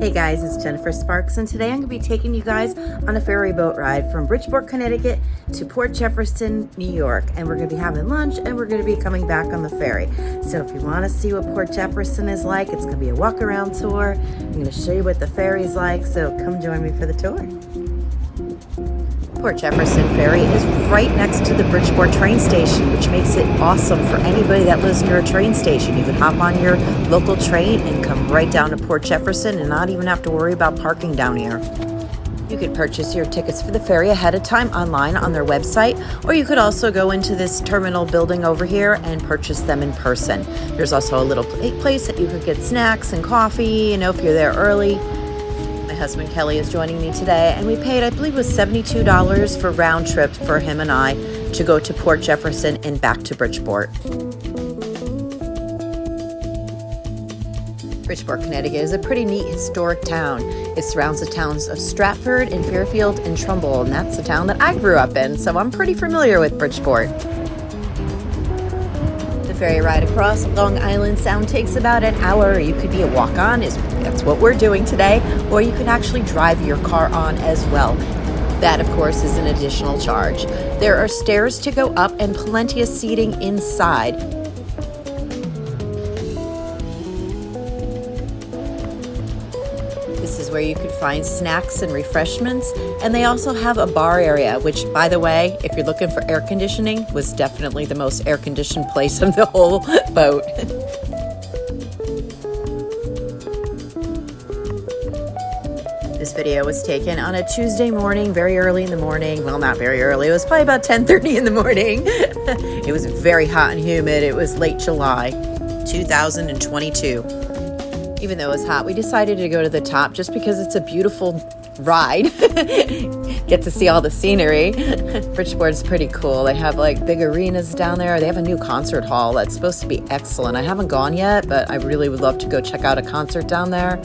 Hey guys, it's Jennifer Sparks, and today I'm going to be taking you guys on a ferry boat ride from Bridgeport, Connecticut to Port Jefferson, New York. And we're going to be having lunch and we're going to be coming back on the ferry. So if you want to see what Port Jefferson is like, it's going to be a walk around tour. I'm going to show you what the ferry is like, so come join me for the tour. Port Jefferson Ferry is right next to the Bridgeport train station, which makes it awesome for anybody that lives near a train station. You can hop on your local train and come right down to Port Jefferson and not even have to worry about parking down here. You could purchase your tickets for the ferry ahead of time online on their website, or you could also go into this terminal building over here and purchase them in person. There's also a little place that you could get snacks and coffee, if you're there early. My husband Kelly is joining me today, and we paid, I believe it was $72 for round trip for him and I to go to Port Jefferson and back to Bridgeport. Bridgeport, Connecticut is a pretty neat historic town. It surrounds the towns of Stratford and Fairfield and Trumbull, and that's the town that I grew up in, so I'm pretty familiar with Bridgeport. The ferry ride across Long Island Sound takes about an hour. You could be a walk-on, that's what we're doing today, or you could actually drive your car on as well. That, of course, is an additional charge. There are stairs to go up and plenty of seating inside. This is where you could find snacks and refreshments, and they also have a bar area, which, by the way, if you're looking for air conditioning, was definitely the most air-conditioned place of the whole boat. This video was taken on a Tuesday morning, very early in the morning. Well, not very early. It was probably about 10:30 in the morning. It was very hot and humid. It was late July, 2022. Even though it was hot, we decided to go to the top just because it's a beautiful ride. Get to see all the scenery. Bridgeport's pretty cool. They have like big arenas down there. They have a new concert hall that's supposed to be excellent. I haven't gone yet, but I really would love to go check out a concert down there.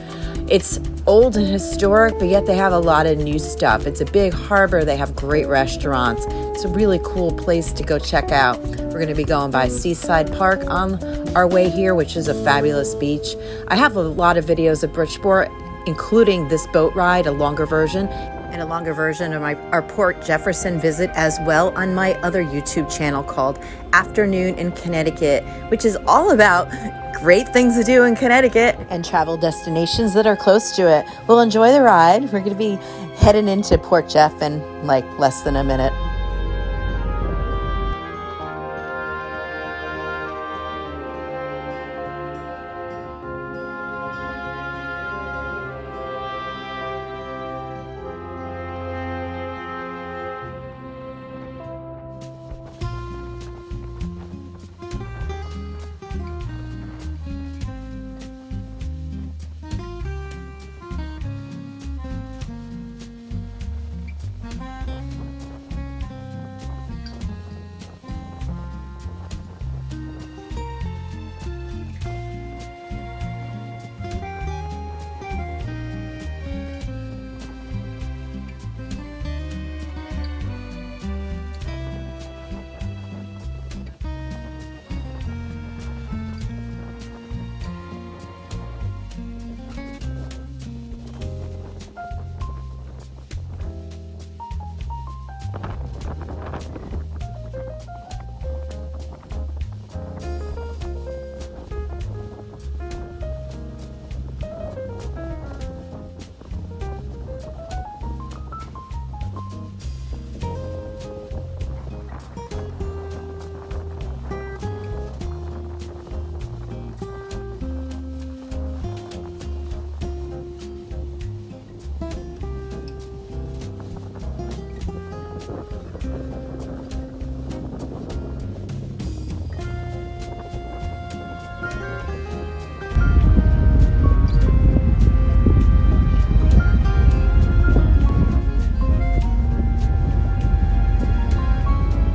It's old and historic, but yet they have a lot of new stuff. It's a big harbor. They have great restaurants. It's a really cool place to go check out. We're going to be going by Seaside Park on our way here, which is a fabulous beach. I have a lot of videos of Bridgeport, including this boat ride, a longer version, and a longer version of our Port Jefferson visit as well on my other YouTube channel called Afternoon in Connecticut, which is all about great things to do in Connecticut and travel destinations that are close to it. We'll enjoy the ride. We're going to be heading into Port Jeff in like less than a minute.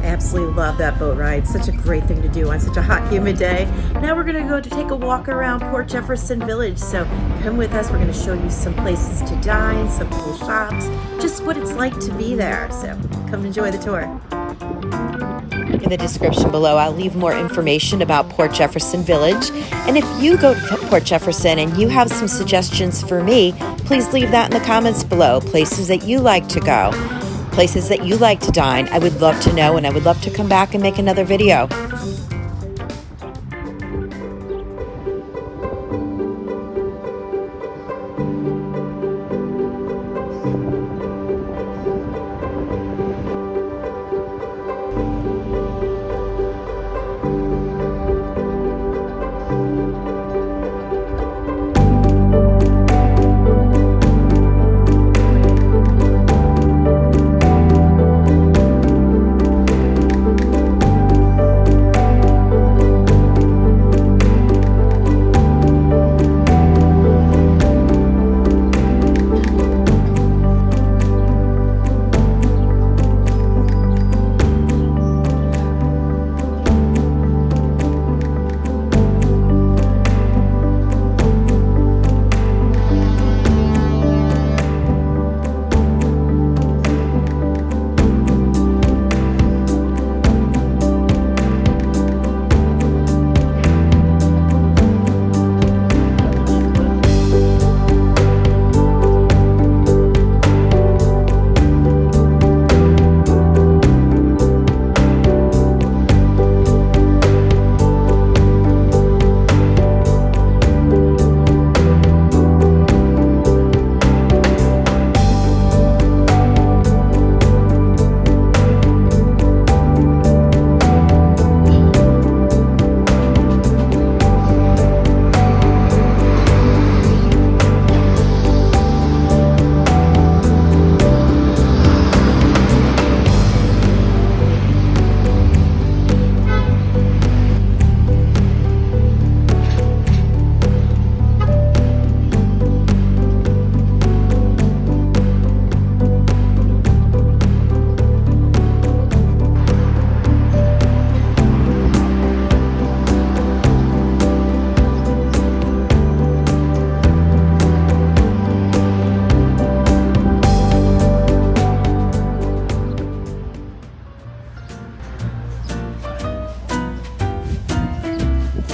Absolutely love that boat ride. Such a great thing to do on such a hot, humid day. Now we're going to go to take a walk around Port Jefferson Village. So come with us. We're going to show you some places to dine, some cool shops, just what it's like to be there. So come enjoy the tour. In the description below, I'll leave more information about Port Jefferson Village. And if you go to Port Jefferson and you have some suggestions for me, please leave that in the comments below. Places that you like to go, places that you like to dine. I would love to know, and I would love to come back and make another video.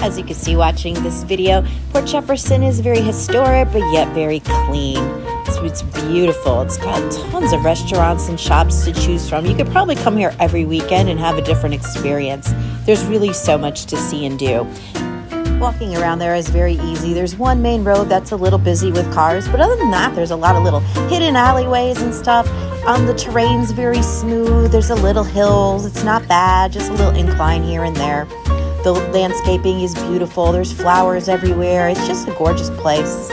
As you can see watching this video, Port Jefferson is very historic, but yet very clean. It's beautiful. It's got tons of restaurants and shops to choose from. You could probably come here every weekend and have a different experience. There's really so much to see and do. Walking around there is very easy. There's one main road that's a little busy with cars, but other than that, there's a lot of little hidden alleyways and stuff. The terrain's very smooth. There's a little hills. It's not bad, just a little incline here and there. The landscaping is beautiful. There's flowers everywhere. It's just a gorgeous place.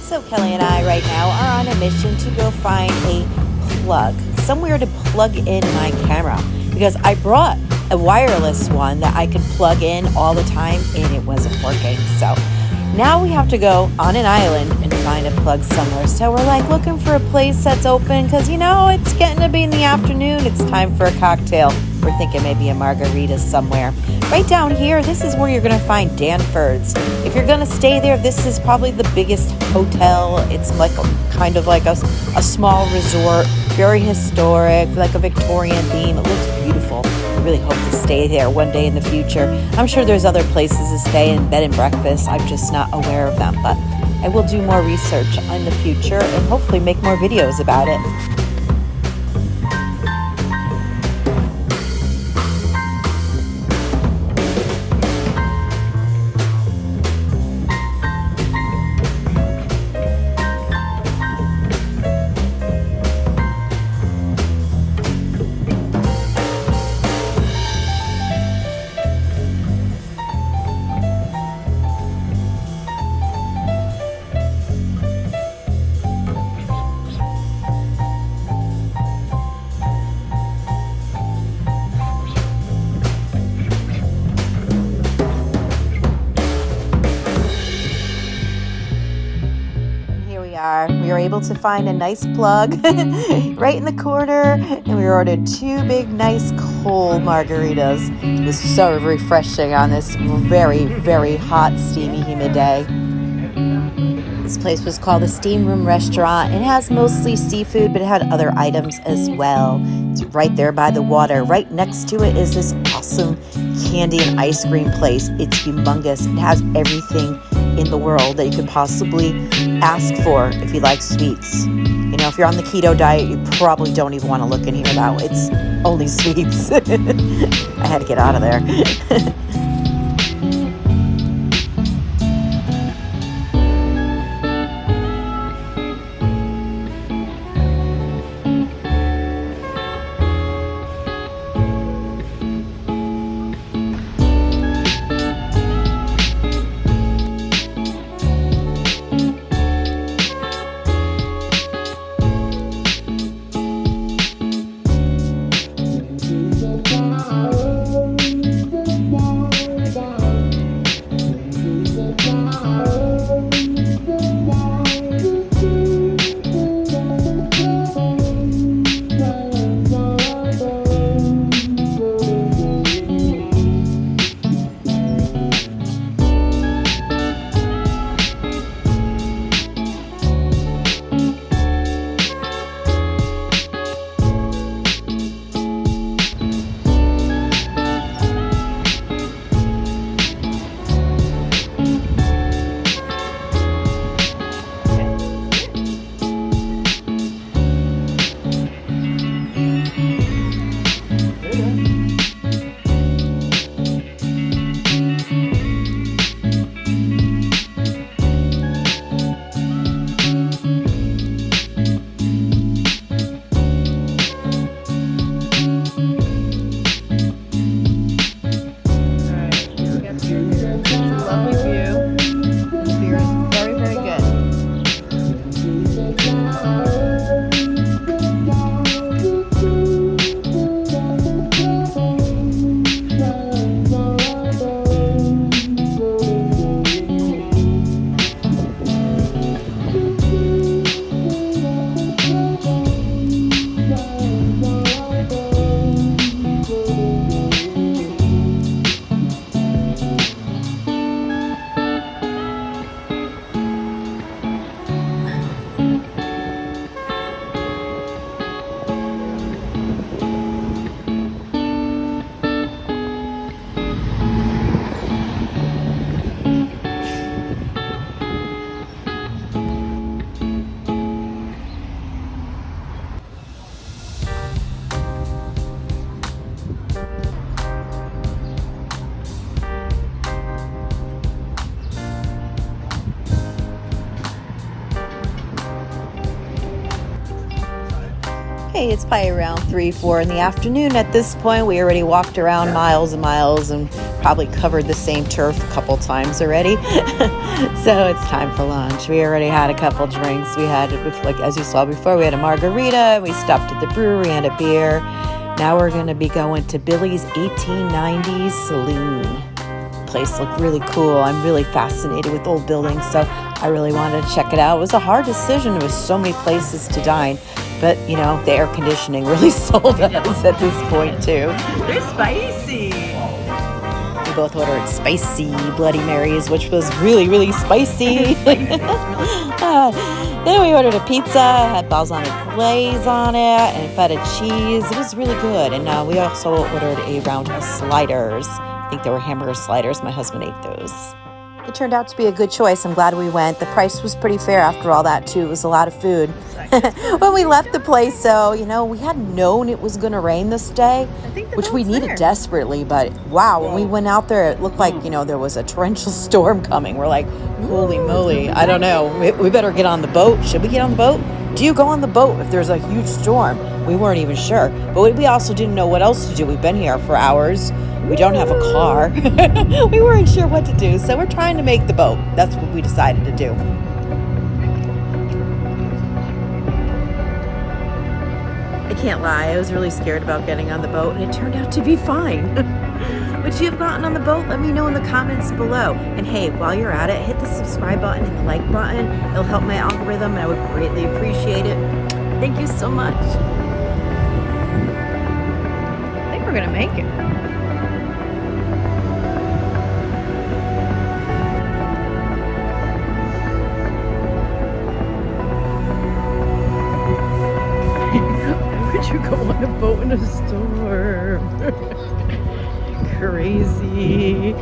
So Kelly and I right now are on a mission to go find a plug, somewhere to plug in my camera, because I brought a wireless one that I could plug in all the time and it wasn't working. So now we have to go on an island and find a plug somewhere. So we're like looking for a place that's open because, you know, it's getting to be in the afternoon. It's time for a cocktail. We're thinking maybe a margarita somewhere. Right down here, this is where you're going to find Danford's. If you're going to stay there, this is probably the biggest hotel. It's like kind of like a small resort, very historic, like a Victorian theme. It looks beautiful. I really hope to stay there one day in the future. I'm sure there's other places to stay and bed and breakfast. I'm just not aware of them, but I will do more research in the future and hopefully make more videos about it. are. We were able to find a nice plug right in the corner, and we ordered 2 big, nice, cold margaritas. It was so refreshing on this very, very hot, steamy, humid day. This place was called the Steam Room Restaurant. It has mostly seafood, but it had other items as well. It's right there by the water. Right next to it is this awesome candy and ice cream place. It's humongous. It has everything in the world that you could possibly ask for if you like sweets. You know, if you're on the keto diet, you probably don't even want to look in here now. It's only sweets. I had to get out of there. Hey, it's probably around 3, 4 in the afternoon. At this point, we already walked around miles and miles and probably covered the same turf a couple times already. So it's time for lunch. We already had a couple drinks. We had, like as you saw before, we had a margarita. We stopped at the brewery and a beer. Now we're going to be going to Billy's 1890s Saloon. The place looked really cool. I'm really fascinated with old buildings, so I really wanted to check it out. It was a hard decision. There was so many places to dine. But, you know, the air conditioning really sold us at this point, too. They're spicy. We both ordered spicy Bloody Marys, which was really, really spicy. Then we ordered a pizza, had balsamic glaze on it, and feta cheese. It was really good. And we also ordered a round of sliders. I think they were hamburger sliders. My husband ate those. It turned out to be a good choice. I'm glad we went. The price was pretty fair after all that, too. It was a lot of food. When we left the place, so, you know, we hadn't known it was going to rain this day, which we needed desperately. But, wow, when we went out there, it looked like, you know, there was a torrential storm coming. We're like, holy moly, I don't know. We better get on the boat. Should we get on the boat? Do you go on the boat if there's a huge storm? We weren't even sure. But we also didn't know what else to do. We've been here for hours. We don't have a car. We weren't sure what to do, so we're trying to make the boat. That's what we decided to do. I can't lie, I was really scared about getting on the boat, and it turned out to be fine. would you have gotten on the boat? Let me know in the comments below. And hey, while you're at it, hit the subscribe button and the like button. It'll help my algorithm and I would greatly appreciate it. Thank you so much. I think we're gonna make it. Why would you go on a boat in a storm? Crazy.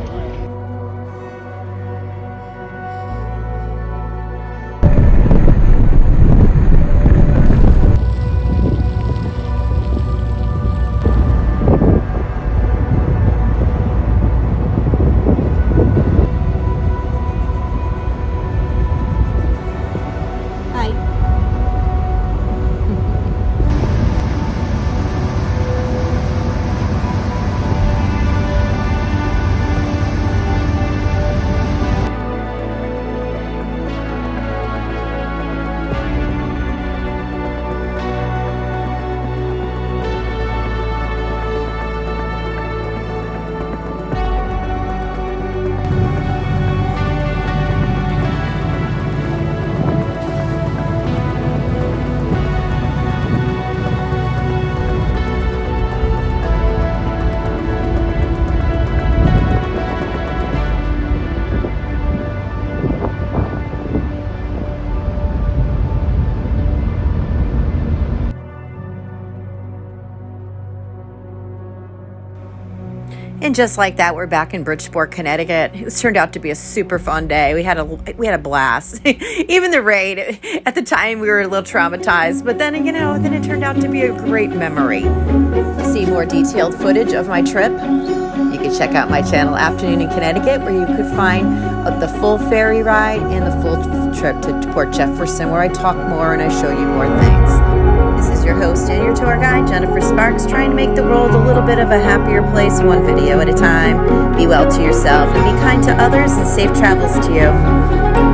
And just like that, we're back in Bridgeport, Connecticut. It turned out to be a super fun day. We had a blast. Even the rain, at the time we were a little traumatized, but then, then it turned out to be a great memory. To see more detailed footage of my trip, you can check out my channel, Afternoon in Connecticut, where you could find the full ferry ride and the full trip to Port Jefferson, where I talk more and I show you more things. This is your host and your tour guide, Jennifer Sparks, trying to make the world a little bit of a happier place, one video at a time. Be well to yourself and be kind to others, and safe travels to you.